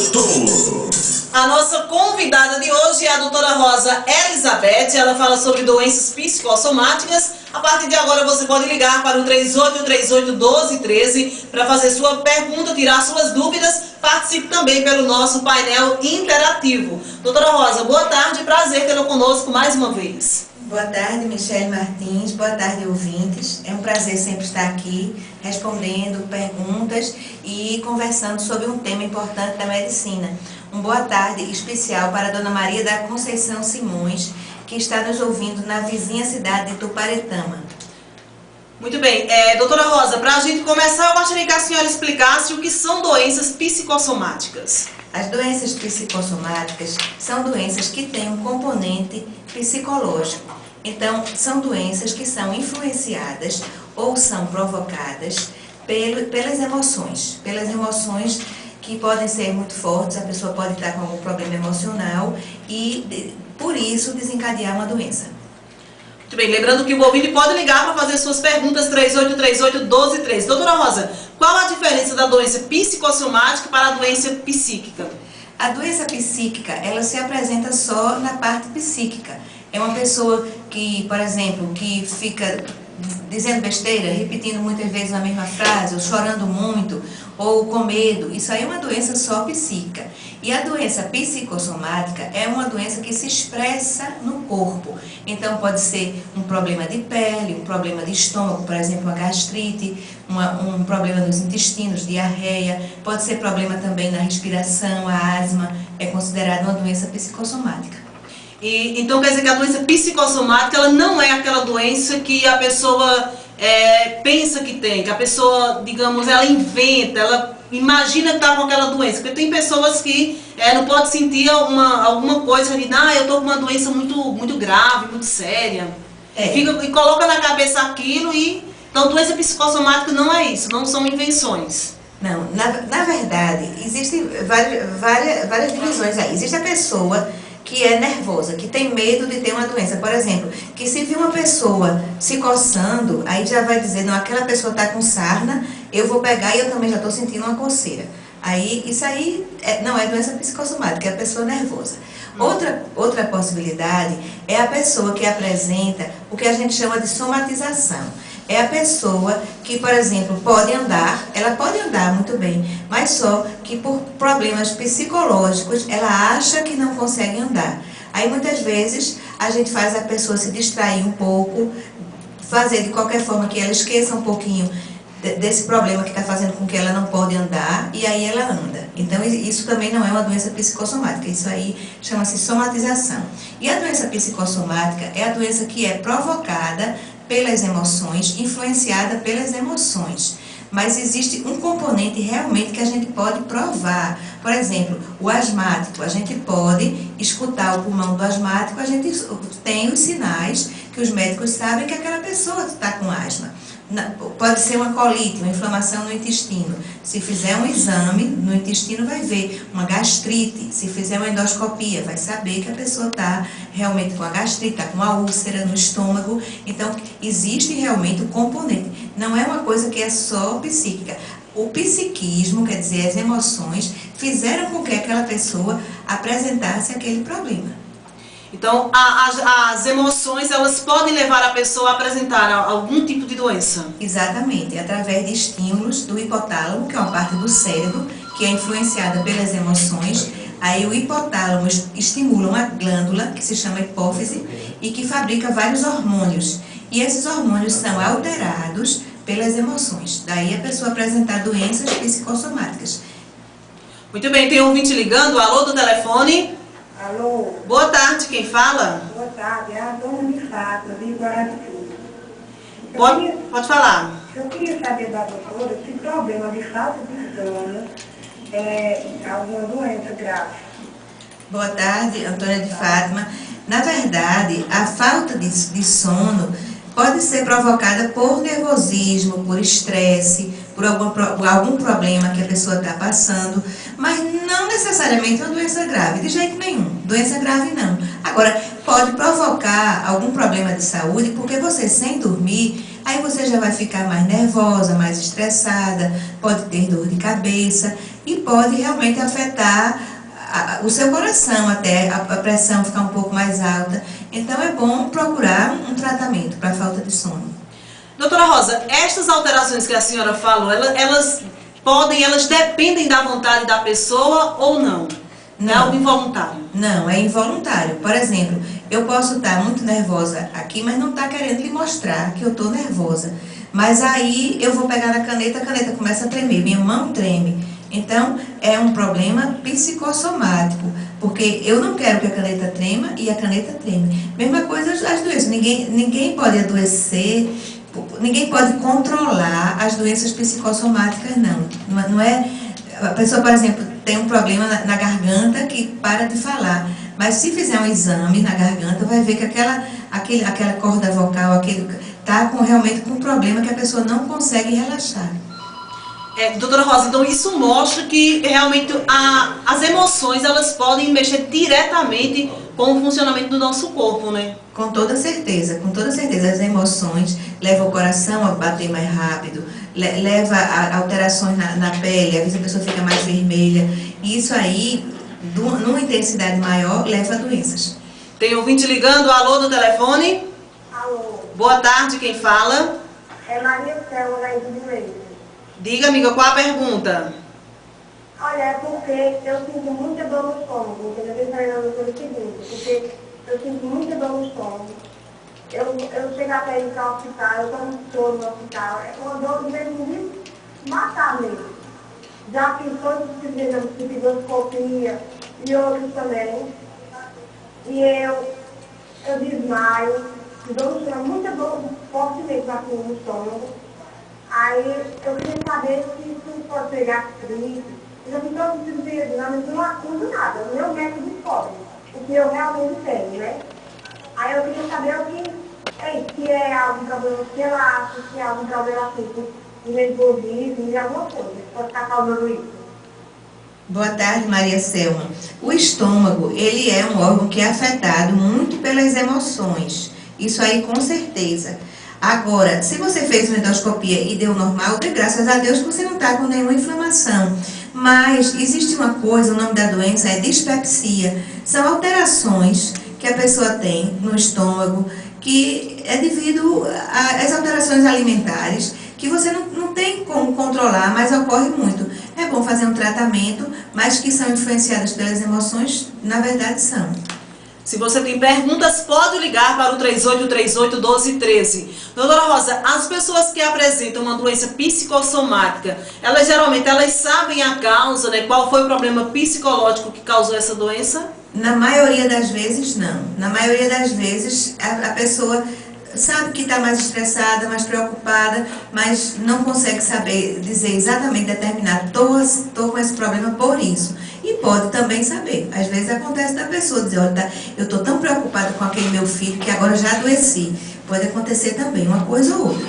doutor. A nossa convidada de hoje é a doutora Rosa Elizabeth. Ela fala sobre doenças psicossomáticas. A partir de agora você pode ligar para o 3838-1213 para fazer sua pergunta, tirar suas dúvidas. Participe também pelo nosso painel interativo. Doutora Rosa, boa tarde, prazer tê-la conosco mais uma vez. Boa tarde, Michele Martins, boa tarde, ouvintes. É um prazer sempre estar aqui, respondendo perguntas e conversando sobre um tema importante da medicina. Uma boa tarde especial para a Dona Maria da Conceição Simões, que está nos ouvindo na vizinha cidade de Tuparetama. Muito bem. Doutora Rosa, para a gente começar, eu gostaria que a senhora explicasse o que são doenças psicossomáticas. As doenças psicossomáticas são doenças que têm um componente psicológico. Então, são doenças que são influenciadas ou são provocadas pelas emoções que podem ser muito fortes. A pessoa pode estar com algum problema emocional e, por isso, desencadear uma doença. Muito bem, lembrando que o ouvinte pode ligar para fazer suas perguntas 3838-1213. Doutora Rosa, qual a diferença da doença psicossomática para a doença psíquica? A doença psíquica, ela se apresenta só na parte psíquica. É uma pessoa que, por exemplo, que fica dizendo besteira, repetindo muitas vezes a mesma frase, ou chorando muito, ou com medo. Isso aí é uma doença só psíquica. E a doença psicossomática é uma doença que se expressa no corpo. Então pode ser um problema de pele, um problema de estômago, por exemplo, uma gastrite, um problema nos intestinos, diarreia, pode ser problema também na respiração, a asma, é considerada uma doença psicossomática. Então quer dizer que a doença psicossomática ela não é aquela doença que a pessoa pensa que tem, que a pessoa, digamos, ela inventa, ela imagina que está com aquela doença. Porque tem pessoas que não podem sentir alguma coisa ali, eu estou com uma doença muito grave, muito séria. E coloca na cabeça aquilo então doença psicossomática não é isso, não são invenções. Não, na verdade, existem várias divisões aí. Existe a pessoa que é nervosa, que tem medo de ter uma doença. Por exemplo, que se vir uma pessoa se coçando, aí já vai dizer, não, aquela pessoa está com sarna, eu vou pegar e eu também já estou sentindo uma coceira. Aí, isso aí não é doença psicossomática, é a pessoa nervosa. Outra possibilidade é a pessoa que apresenta o que a gente chama de somatização. É a pessoa que, por exemplo, ela pode andar muito bem, mas só que por problemas psicológicos ela acha que não consegue andar. Aí muitas vezes a gente faz a pessoa se distrair um pouco, fazer de qualquer forma que ela esqueça um pouquinho desse problema que está fazendo com que ela não pode andar, e aí ela anda. Então isso também não é uma doença psicossomática, isso aí chama-se somatização. E a doença psicossomática é a doença que é provocada pelas emoções, influenciada pelas emoções. Mas existe um componente realmente que a gente pode provar. Por exemplo, o asmático, a gente pode escutar o pulmão do asmático, a gente tem os sinais que os médicos sabem que aquela pessoa está com asma. Pode ser uma colite, uma inflamação no intestino. Se fizer um exame no intestino, vai ver uma gastrite. Se fizer uma endoscopia, vai saber que a pessoa está realmente com a gastrite, está com uma úlcera no estômago. Então, existe realmente um componente. Não é uma coisa que é só psíquica. O psiquismo, quer dizer, as emoções, fizeram com que aquela pessoa apresentasse aquele problema. Então, as emoções, elas podem levar a pessoa a apresentar algum tipo de doença? Exatamente, através de estímulos do hipotálamo, que é uma parte do cérebro, que é influenciada pelas emoções. Aí o hipotálamo estimula uma glândula, que se chama hipófise, e que fabrica vários hormônios. E esses hormônios são alterados pelas emoções. Daí a pessoa apresentar doenças psicossomáticas. Muito bem, tem um ouvinte ligando. Alô, do telefone? Alô? Boa tarde, quem fala? Boa tarde, é a dona de Fátima, de Guaratuba. Pode falar. Eu queria saber da doutora se problema de falta de sono é alguma doença grave. Boa tarde, Antônia de Fátima. Na verdade, a falta de sono pode ser provocada por nervosismo, por estresse, por algum problema que a pessoa está passando, mas não necessariamente uma doença grave, de jeito nenhum. Doença grave não. Agora, pode provocar algum problema de saúde, porque você sem dormir, Aí você já vai ficar mais nervosa, mais estressada, pode ter dor de cabeça e pode realmente afetar o seu coração, até a pressão ficar um pouco mais alta. Então é bom procurar um tratamento para falta de sono. Doutora Rosa, estas alterações que a senhora falou, elas dependem da vontade da pessoa ou não? Não é algo involuntário? Não, é involuntário. Por exemplo, eu posso estar muito nervosa aqui, mas não estar querendo lhe mostrar que eu estou nervosa. Mas aí eu vou pegar na caneta, a caneta começa a tremer, minha mão treme. Então, é um problema psicossomático, porque eu não quero que a caneta trema e a caneta treme. Mesma coisa as doenças, ninguém pode adoecer, ninguém pode controlar as doenças psicossomáticas, não. Não é, a pessoa, por exemplo, tem um problema na garganta que para de falar, mas se fizer um exame na garganta, vai ver que aquela corda vocal está realmente com um problema que a pessoa não consegue relaxar. Doutora Rosa, então isso mostra que realmente as emoções elas podem mexer diretamente com o funcionamento do nosso corpo, né? Com toda certeza, com toda certeza. As emoções levam o coração a bater mais rápido, leva a alterações na pele, às vezes a pessoa fica mais vermelha. E isso aí, numa intensidade maior, leva a doenças. Tem ouvinte ligando, alô do telefone? Alô, Boa tarde, quem fala? é Maria Selma, da Indivíduo. Diga, amiga, qual a pergunta? Olha, é porque eu sinto muita dor no estômago, entendeu? Eu falei na doutora o seguinte, porque eu sinto muita dor no estômago. Eu chego até ir para o hospital, eu tomo soro no hospital, é uma dor que mesmo de matar mesmo. Já fiz todos os exames de endoscopia e outros também. E eu desmaio, dor no estômago, muita dor fortemente aqui no estômago. Aí eu queria saber se isso pode ser gastrite. Eu já fiz todos os exames, não acuso nada, o meu método descobre o que eu realmente tenho, né? Aí eu queria saber se é algum problema esquelático, se é algum problema assim, de metabolismo, de alguma coisa, que pode estar causando isso. Boa tarde, Maria Selma. O estômago, ele é um órgão que é afetado muito pelas emoções. Isso aí, com certeza. Agora, se você fez uma endoscopia e deu normal, dê graças a Deus que você não está com nenhuma inflamação. Mas existe uma coisa, o nome da doença é dispepsia. São alterações que a pessoa tem no estômago, que é devido às alterações alimentares, que você não tem como controlar, mas ocorre muito. É bom fazer um tratamento, mas que são influenciadas pelas emoções, na verdade são. Se você tem perguntas, pode ligar para o 3838-1213. Doutora Rosa, as pessoas que apresentam uma doença psicossomática, elas geralmente sabem a causa, né? Qual foi o problema psicológico que causou essa doença? Na maioria das vezes, não. Na maioria das vezes, a pessoa sabe que está mais estressada, mais preocupada, mas não consegue saber dizer exatamente, determinar, estou com esse problema por isso. E pode também saber. Às vezes acontece da pessoa dizer, olha, eu estou tão preocupada com aquele meu filho que agora já adoeci. Pode acontecer também, uma coisa ou outra.